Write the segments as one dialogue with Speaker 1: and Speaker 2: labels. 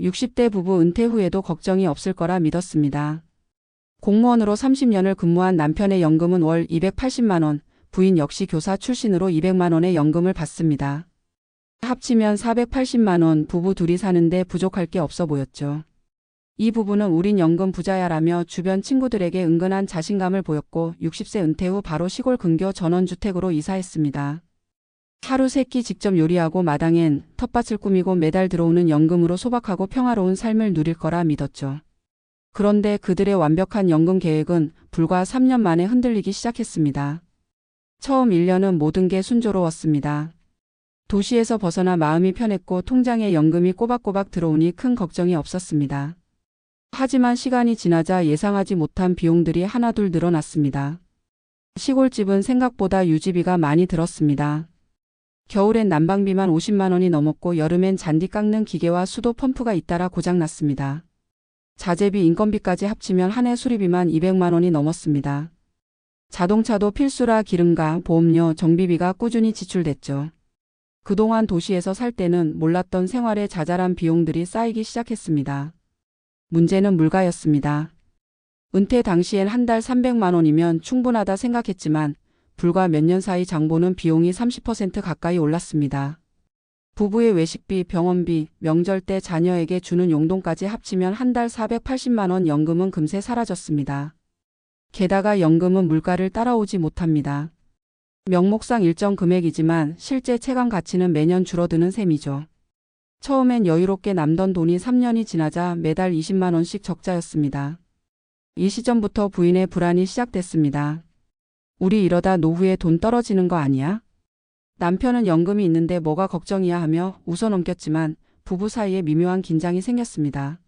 Speaker 1: 60대 부부 은퇴 후에도 걱정이 없을 거라 믿었습니다. 공무원으로 30년을 근무한 남편의 연금은 월 280만 원, 부인 역시 교사 출신으로 200만 원의 연금을 받습니다. 합치면 480만 원, 부부 둘이 사는데 부족할 게 없어 보였죠. 이 부부는 우린 연금 부자야라며 주변 친구들에게 은근한 자신감을 보였고 60세 은퇴 후 바로 시골 근교 전원주택으로 이사했습니다. 하루 세 끼 직접 요리하고 마당엔 텃밭을 꾸미고 매달 들어오는 연금으로 소박하고 평화로운 삶을 누릴 거라 믿었죠. 그런데 그들의 완벽한 연금 계획은 불과 3년 만에 흔들리기 시작했습니다. 처음 1년은 모든 게 순조로웠습니다. 도시에서 벗어나 마음이 편했고 통장에 연금이 꼬박꼬박 들어오니 큰 걱정이 없었습니다. 하지만 시간이 지나자 예상하지 못한 비용들이 하나둘 늘어났습니다. 시골집은 생각보다 유지비가 많이 들었습니다. 겨울엔 난방비만 50만 원이 넘었고 여름엔 잔디 깎는 기계와 수도 펌프가 잇따라 고장났습니다. 자재비 인건비까지 합치면 한 해 수리비만 200만 원이 넘었습니다. 자동차도 필수라 기름과 보험료, 정비비가 꾸준히 지출됐죠. 그동안 도시에서 살 때는 몰랐던 생활에 자잘한 비용들이 쌓이기 시작했습니다. 문제는 물가였습니다. 은퇴 당시엔 한 달 300만 원이면 충분하다 생각했지만 불과 몇 년 사이 장보는 비용이 30% 가까이 올랐습니다. 부부의 외식비, 병원비, 명절 때 자녀에게 주는 용돈까지 합치면 한 달 480만 원 연금은 금세 사라졌습니다. 게다가 연금은 물가를 따라오지 못합니다. 명목상 일정 금액이지만 실제 체감 가치는 매년 줄어드는 셈이죠. 처음엔 여유롭게 남던 돈이 3년이 지나자 매달 20만 원씩 적자였습니다. 이 시점부터 부인의 불안이 시작됐습니다. 우리 이러다 노후에 돈 떨어지는 거 아니야? 남편은 연금이 있는데 뭐가 걱정이야 하며 웃어넘겼지만 부부 사이에 미묘한 긴장이 생겼습니다.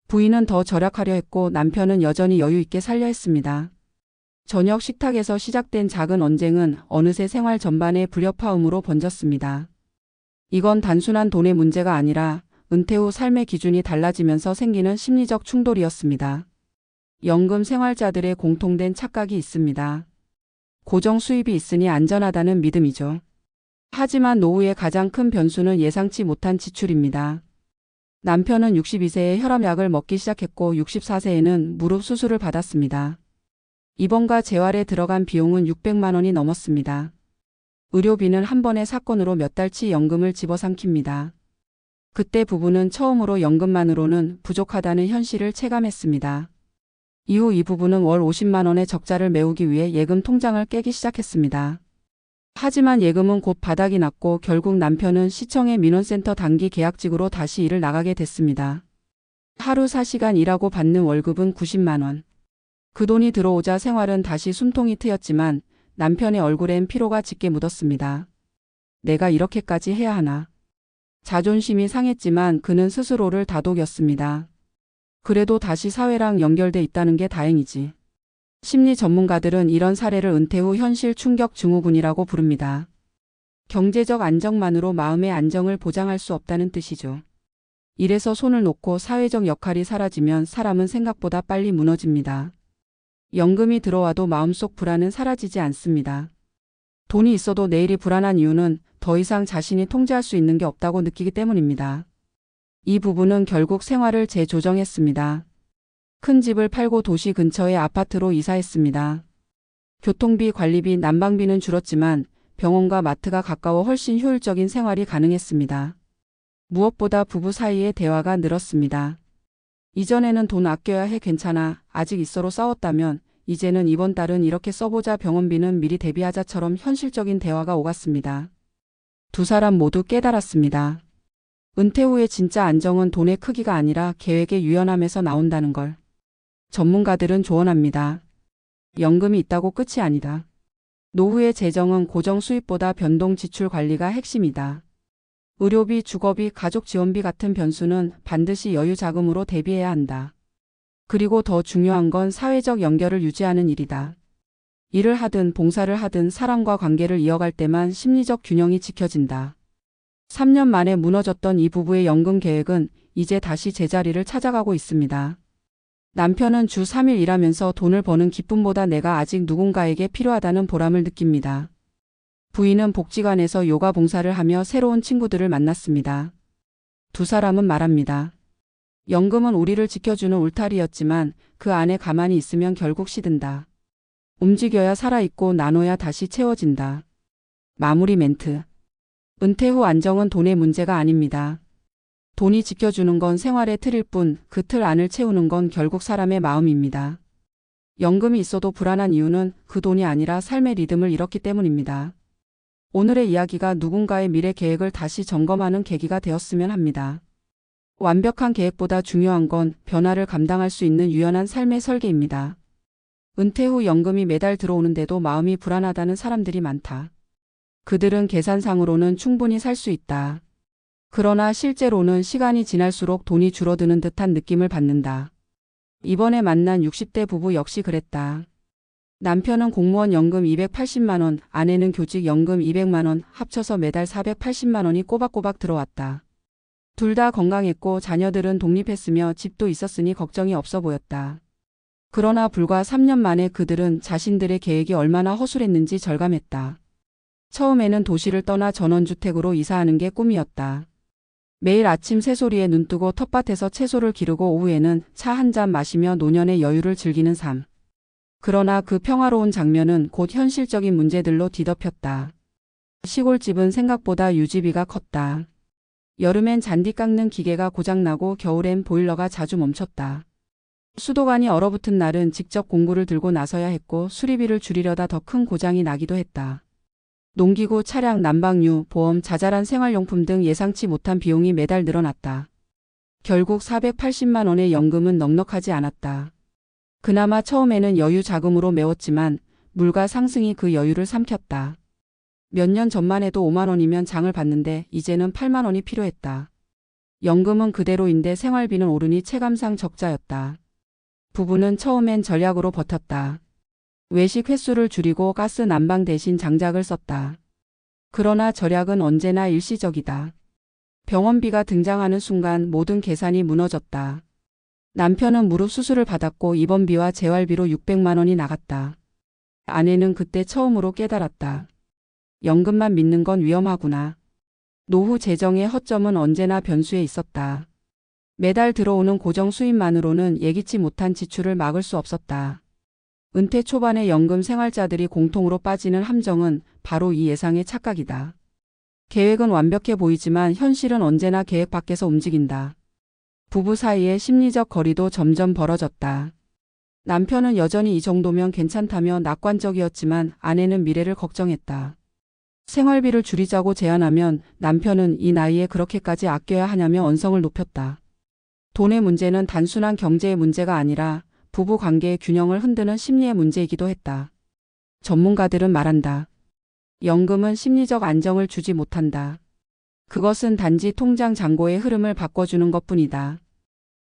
Speaker 1: 부인은 더 절약하려 했고 남편은 여전히 여유 있게 살려 했습니다. 저녁 식탁에서 시작된 작은 언쟁은 어느새 생활 전반에 불협화음으로 번졌습니다. 이건 단순한 돈의 문제가 아니라 은퇴 후 삶의 기준이 달라지면서 생기는 심리적 충돌이었습니다. 연금 생활자들의 공통된 착각이 있습니다. 고정 수입이 있으니 안전하다는 믿음이죠. 하지만 노후의 가장 큰 변수는 예상치 못한 지출입니다. 남편은 62세에 혈압약을 먹기 시작했고 64세에는 무릎 수술을 받았습니다. 입원과 재활에 들어간 비용은 600만 원이 넘었습니다. 의료비는 한 번의 사건으로 몇 달치 연금을 집어삼킵니다. 그때 부부는 처음으로 연금만으로는 부족하다는 현실을 체감했습니다. 이후 이 부부는 월 50만 원의 적자를 메우기 위해 예금 통장을 깨기 시작했습니다. 하지만 예금은 곧 바닥이 났고 결국 남편은 시청의 민원센터 단기 계약직으로 다시 일을 나가게 됐습니다. 하루 4시간 일하고 받는 월급은 90만 원. 그 돈이 들어오자 생활은 다시 숨통이 트였지만 남편의 얼굴엔 피로가 짙게 묻었습니다. 내가 이렇게까지 해야 하나. 자존심이 상했지만 그는 스스로를 다독였습니다. 그래도 다시 사회랑 연결돼 있다는 게 다행이지. 심리 전문가들은 이런 사례를 은퇴 후 현실 충격 증후군이라고 부릅니다. 경제적 안정만으로 마음의 안정을 보장할 수 없다는 뜻이죠. 일에서 손을 놓고 사회적 역할이 사라지면 사람은 생각보다 빨리 무너집니다. 연금이 들어와도 마음속 불안은 사라지지 않습니다. 돈이 있어도 내일이 불안한 이유는 더 이상 자신이 통제할 수 있는 게 없다고 느끼기 때문입니다. 이 부부는 결국 생활을 재조정했습니다. 큰 집을 팔고 도시 근처의 아파트로 이사했습니다. 교통비, 관리비, 난방비는 줄었지만 병원과 마트가 가까워 훨씬 효율적인 생활이 가능했습니다. 무엇보다 부부 사이의 대화가 늘었습니다. 이전에는 돈 아껴야 해 괜찮아 아직 있어로 싸웠다면 이제는 이번 달은 이렇게 써보자 병원비는 미리 대비하자처럼 현실적인 대화가 오갔습니다. 두 사람 모두 깨달았습니다. 은퇴 후의 진짜 안정은 돈의 크기가 아니라 계획의 유연함에서 나온다는 걸. 전문가들은 조언합니다. 연금이 있다고 끝이 아니다. 노후의 재정은 고정 수입보다 변동 지출 관리가 핵심이다. 의료비, 주거비, 가족 지원비 같은 변수는 반드시 여유 자금으로 대비해야 한다. 그리고 더 중요한 건 사회적 연결을 유지하는 일이다. 일을 하든 봉사를 하든 사람과 관계를 이어갈 때만 심리적 균형이 지켜진다. 3년 만에 무너졌던 이 부부의 연금 계획은 이제 다시 제자리를 찾아가고 있습니다. 남편은 주 3일 일하면서 돈을 버는 기쁨보다 내가 아직 누군가에게 필요하다는 보람을 느낍니다. 부인은 복지관에서 요가 봉사를 하며 새로운 친구들을 만났습니다. 두 사람은 말합니다. 연금은 우리를 지켜주는 울타리였지만 그 안에 가만히 있으면 결국 시든다. 움직여야 살아있고 나눠야 다시 채워진다. 마무리 멘트. 은퇴 후 안정은 돈의 문제가 아닙니다. 돈이 지켜주는 건 생활의 틀일 뿐 그 틀 안을 채우는 건 결국 사람의 마음입니다. 연금이 있어도 불안한 이유는 그 돈이 아니라 삶의 리듬을 잃었기 때문입니다. 오늘의 이야기가 누군가의 미래 계획을 다시 점검하는 계기가 되었으면 합니다. 완벽한 계획보다 중요한 건 변화를 감당할 수 있는 유연한 삶의 설계입니다. 은퇴 후 연금이 매달 들어오는데도 마음이 불안하다는 사람들이 많다. 그들은 계산상으로는 충분히 살 수 있다. 그러나 실제로는 시간이 지날수록 돈이 줄어드는 듯한 느낌을 받는다. 이번에 만난 60대 부부 역시 그랬다. 남편은 공무원 연금 280만 원, 아내는 교직 연금 200만 원, 합쳐서 매달 480만 원이 꼬박꼬박 들어왔다. 둘 다 건강했고 자녀들은 독립했으며 집도 있었으니 걱정이 없어 보였다. 그러나 불과 3년 만에 그들은 자신들의 계획이 얼마나 허술했는지 절감했다. 처음에는 도시를 떠나 전원주택으로 이사하는 게 꿈이었다. 매일 아침 새소리에 눈뜨고 텃밭에서 채소를 기르고 오후에는 차 한 잔 마시며 노년의 여유를 즐기는 삶. 그러나 그 평화로운 장면은 곧 현실적인 문제들로 뒤덮였다. 시골집은 생각보다 유지비가 컸다. 여름엔 잔디 깎는 기계가 고장나고 겨울엔 보일러가 자주 멈췄다. 수도관이 얼어붙은 날은 직접 공구를 들고 나서야 했고 수리비를 줄이려다 더 큰 고장이 나기도 했다. 농기구, 차량, 난방유, 보험, 자잘한 생활용품 등 예상치 못한 비용이 매달 늘어났다. 결국 480만 원의 연금은 넉넉하지 않았다. 그나마 처음에는 여유 자금으로 메웠지만 물가 상승이 그 여유를 삼켰다. 몇 년 전만 해도 5만 원이면 장을 봤는데 이제는 8만 원이 필요했다. 연금은 그대로인데 생활비는 오르니 체감상 적자였다. 부부는 처음엔 절약으로 버텼다. 외식 횟수를 줄이고 가스 난방 대신 장작을 썼다. 그러나 절약은 언제나 일시적이다. 병원비가 등장하는 순간 모든 계산이 무너졌다. 남편은 무릎 수술을 받았고 입원비와 재활비로 600만 원이 나갔다. 아내는 그때 처음으로 깨달았다. 연금만 믿는 건 위험하구나. 노후 재정의 허점은 언제나 변수에 있었다. 매달 들어오는 고정 수입만으로는 예기치 못한 지출을 막을 수 없었다. 은퇴 초반의 연금 생활자들이 공통으로 빠지는 함정은 바로 이 예상의 착각이다. 계획은 완벽해 보이지만 현실은 언제나 계획 밖에서 움직인다. 부부 사이의 심리적 거리도 점점 벌어졌다. 남편은 여전히 이 정도면 괜찮다며 낙관적이었지만 아내는 미래를 걱정했다. 생활비를 줄이자고 제안하면 남편은 이 나이에 그렇게까지 아껴야 하냐며 언성을 높였다. 돈의 문제는 단순한 경제의 문제가 아니라 부부 관계의 균형을 흔드는 심리의 문제이기도 했다. 전문가들은 말한다. 연금은 심리적 안정을 주지 못한다. 그것은 단지 통장 잔고의 흐름을 바꿔주는 것뿐이다.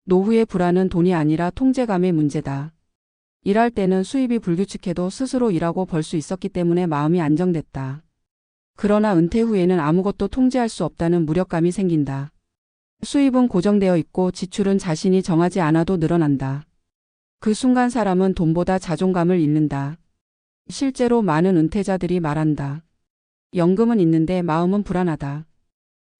Speaker 1: 노후의 불안은 돈이 아니라 통제감의 문제다. 일할 때는 수입이 불규칙해도 스스로 일하고 벌 수 있었기 때문에 마음이 안정됐다. 그러나 은퇴 후에는 아무것도 통제할 수 없다는 무력감이 생긴다. 수입은 고정되어 있고 지출은 자신이 정하지 않아도 늘어난다. 그 순간 사람은 돈보다 자존감을 잃는다. 실제로 많은 은퇴자들이 말한다. 연금은 있는데 마음은 불안하다.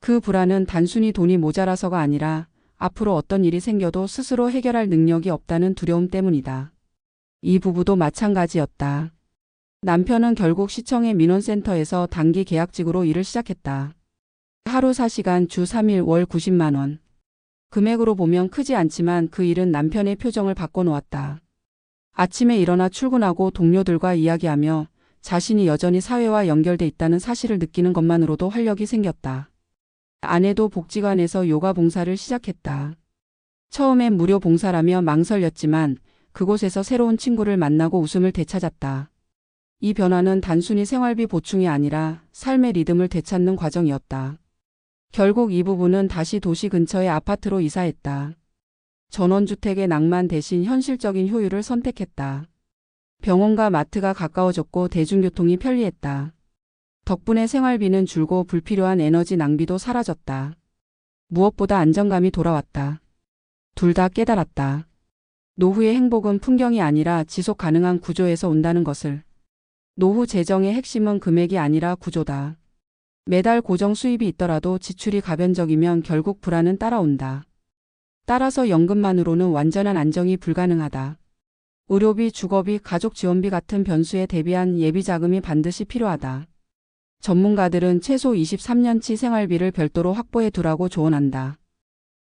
Speaker 1: 그 불안은 단순히 돈이 모자라서가 아니라 앞으로 어떤 일이 생겨도 스스로 해결할 능력이 없다는 두려움 때문이다. 이 부부도 마찬가지였다. 남편은 결국 시청의 민원센터에서 단기 계약직으로 일을 시작했다. 하루 4시간 주 3일 월 90만 원. 금액으로 보면 크지 않지만 그 일은 남편의 표정을 바꿔놓았다. 아침에 일어나 출근하고 동료들과 이야기하며 자신이 여전히 사회와 연결돼 있다는 사실을 느끼는 것만으로도 활력이 생겼다. 아내도 복지관에서 요가 봉사를 시작했다. 처음엔 무료 봉사라며 망설였지만 그곳에서 새로운 친구를 만나고 웃음을 되찾았다. 이 변화는 단순히 생활비 보충이 아니라 삶의 리듬을 되찾는 과정이었다. 결국 이 부부는 다시 도시 근처의 아파트로 이사했다. 전원주택의 낭만 대신 현실적인 효율을 선택했다. 병원과 마트가 가까워졌고 대중교통이 편리했다. 덕분에 생활비는 줄고 불필요한 에너지 낭비도 사라졌다. 무엇보다 안정감이 돌아왔다. 둘 다 깨달았다. 노후의 행복은 풍경이 아니라 지속 가능한 구조에서 온다는 것을. 노후 재정의 핵심은 금액이 아니라 구조다. 매달 고정 수입이 있더라도 지출이 가변적이면 결국 불안은 따라온다. 따라서 연금만으로는 완전한 안정이 불가능하다. 의료비, 주거비, 가족 지원비 같은 변수에 대비한 예비 자금이 반드시 필요하다. 전문가들은 최소 23년치 생활비를 별도로 확보해 두라고 조언한다.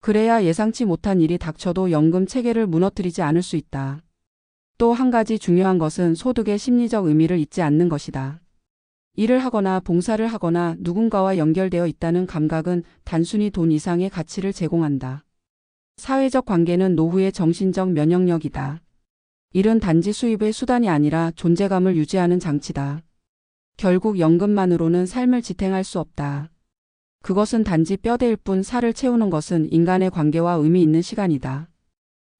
Speaker 1: 그래야 예상치 못한 일이 닥쳐도 연금 체계를 무너뜨리지 않을 수 있다. 또 한 가지 중요한 것은 소득의 심리적 의미를 잊지 않는 것이다. 일을 하거나 봉사를 하거나 누군가와 연결되어 있다는 감각은 단순히 돈 이상의 가치를 제공한다. 사회적 관계는 노후의 정신적 면역력이다. 일은 단지 수입의 수단이 아니라 존재감을 유지하는 장치다. 결국 연금만으로는 삶을 지탱할 수 없다. 그것은 단지 뼈대일 뿐 살을 채우는 것은 인간의 관계와 의미 있는 시간이다.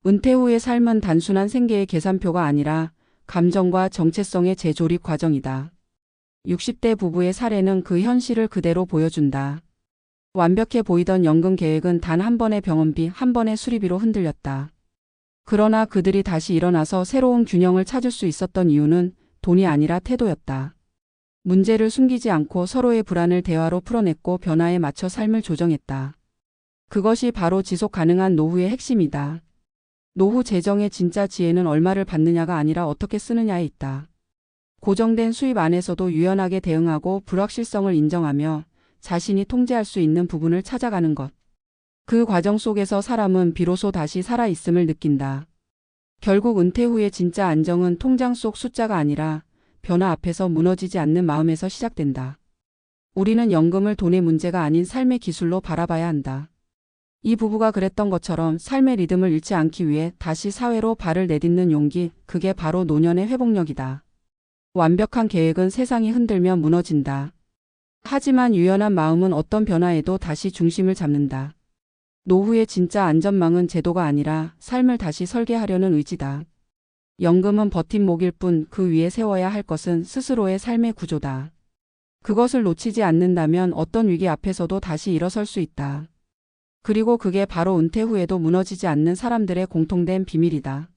Speaker 1: 은퇴 후의 삶은 단순한 생계의 계산표가 아니라 감정과 정체성의 재조립 과정이다. 60대 부부의 사례는 그 현실을 그대로 보여준다. 완벽해 보이던 연금 계획은 단 한 번의 병원비, 한 번의 수리비로 흔들렸다. 그러나 그들이 다시 일어나서 새로운 균형을 찾을 수 있었던 이유는 돈이 아니라 태도였다. 문제를 숨기지 않고 서로의 불안을 대화로 풀어냈고 변화에 맞춰 삶을 조정했다. 그것이 바로 지속 가능한 노후의 핵심이다. 노후 재정의 진짜 지혜는 얼마를 받느냐가 아니라 어떻게 쓰느냐에 있다. 고정된 수입 안에서도 유연하게 대응하고 불확실성을 인정하며 자신이 통제할 수 있는 부분을 찾아가는 것. 그 과정 속에서 사람은 비로소 다시 살아있음을 느낀다. 결국 은퇴 후의 진짜 안정은 통장 속 숫자가 아니라 변화 앞에서 무너지지 않는 마음에서 시작된다. 우리는 연금을 돈의 문제가 아닌 삶의 기술로 바라봐야 한다. 이 부부가 그랬던 것처럼 삶의 리듬을 잃지 않기 위해 다시 사회로 발을 내딛는 용기, 그게 바로 노년의 회복력이다. 완벽한 계획은 세상이 흔들면 무너진다. 하지만 유연한 마음은 어떤 변화에도 다시 중심을 잡는다. 노후의 진짜 안전망은 제도가 아니라 삶을 다시 설계하려는 의지다. 연금은 버팀목일 뿐 그 위에 세워야 할 것은 스스로의 삶의 구조다. 그것을 놓치지 않는다면 어떤 위기 앞에서도 다시 일어설 수 있다. 그리고 그게 바로 은퇴 후에도 무너지지 않는 사람들의 공통된 비밀이다.